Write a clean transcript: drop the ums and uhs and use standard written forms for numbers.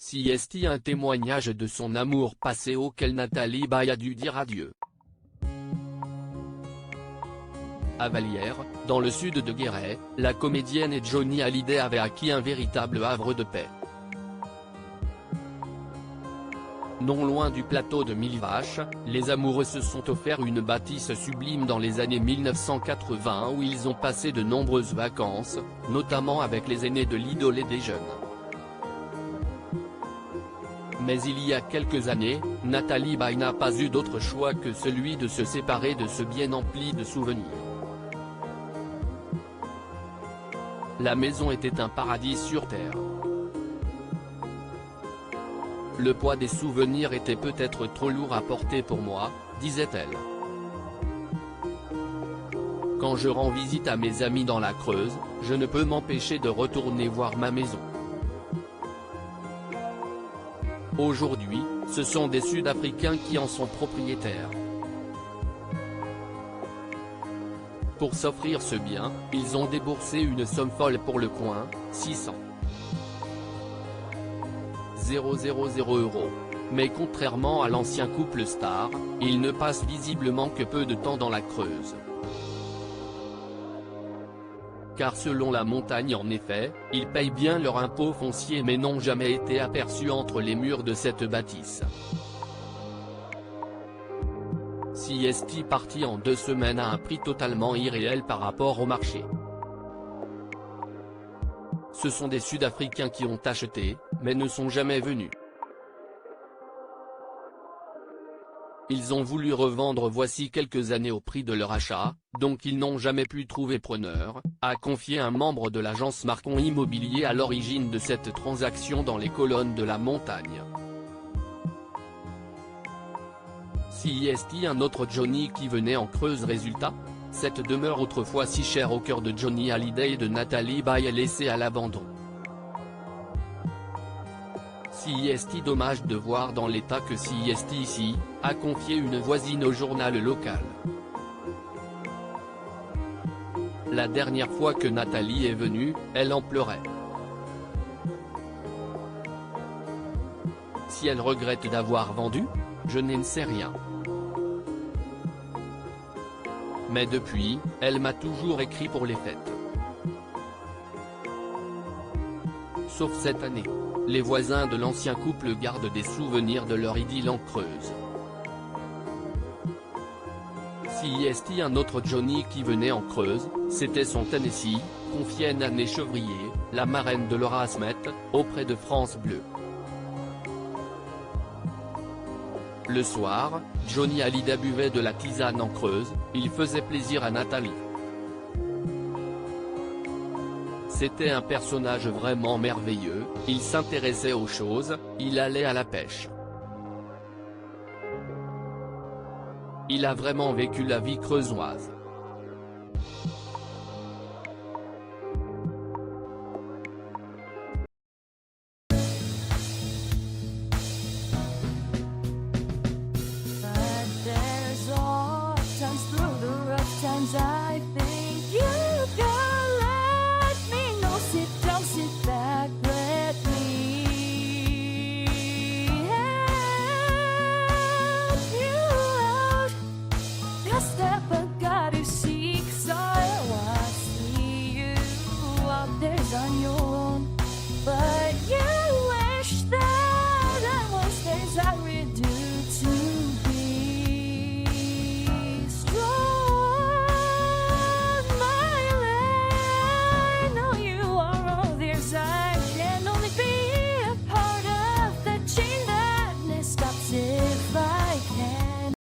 CST, un témoignage de son amour passé auquel Nathalie Baye a dû dire adieu. À Vallières, dans le sud de Guéret, la comédienne et Johnny Hallyday avaient acquis un véritable havre de paix. Non loin du plateau de Millevaches, les amoureux se sont offert une bâtisse sublime dans les années 1980 où ils ont passé de nombreuses vacances, notamment avec les aînés de l'idole et des jeunes. Mais il y a quelques années, Nathalie Baye n'a pas eu d'autre choix que celui de se séparer de ce bien empli de souvenirs. La maison était un paradis sur terre. Le poids des souvenirs était peut-être trop lourd à porter pour moi, disait-elle. Quand je rends visite à mes amis dans la Creuse, je ne peux m'empêcher de retourner voir ma maison. Aujourd'hui, ce sont des Sud-Africains qui en sont propriétaires. Pour s'offrir ce bien, ils ont déboursé une somme folle pour le coin, 600 000 €. Mais contrairement à l'ancien couple star, ils ne passent visiblement que peu de temps dans la Creuse. Car selon La Montagne en effet, ils payent bien leur impôt foncier mais n'ont jamais été aperçus entre les murs de cette bâtisse. CST parti en 2 semaines à un prix totalement irréel par rapport au marché. Ce sont des Sud-Africains qui ont acheté, mais ne sont jamais venus. Ils ont voulu revendre voici quelques années au prix de leur achat, donc ils n'ont jamais pu trouver preneur, a confié un membre de l'agence Marcon Immobilier à l'origine de cette transaction dans les colonnes de La Montagne. CST, un autre Johnny qui venait en Creuse. Résultat, cette demeure autrefois si chère au cœur de Johnny Hallyday et de Nathalie Baye est laissée à l'abandon. CST, dommage de voir dans l'état que CST ici, a confié une voisine au journal local. La dernière fois que Nathalie est venue, elle en pleurait. Si elle regrette d'avoir vendu, je n'en sais rien. Mais depuis, elle m'a toujours écrit pour les fêtes. Sauf cette année. Les voisins de l'ancien couple gardent des souvenirs de leur idylle en Creuse. CST, un autre Johnny qui venait en Creuse, c'était son Tennessee, confiait Nanné Chevrier, la marraine de Laura Asmet, auprès de France Bleu. Le soir, Johnny Hallyday buvait de la tisane en Creuse, il faisait plaisir à Nathalie. C'était un personnage vraiment merveilleux, il s'intéressait aux choses, il allait à la pêche. Il a vraiment vécu la vie creusoise. But there's all times through the rough times I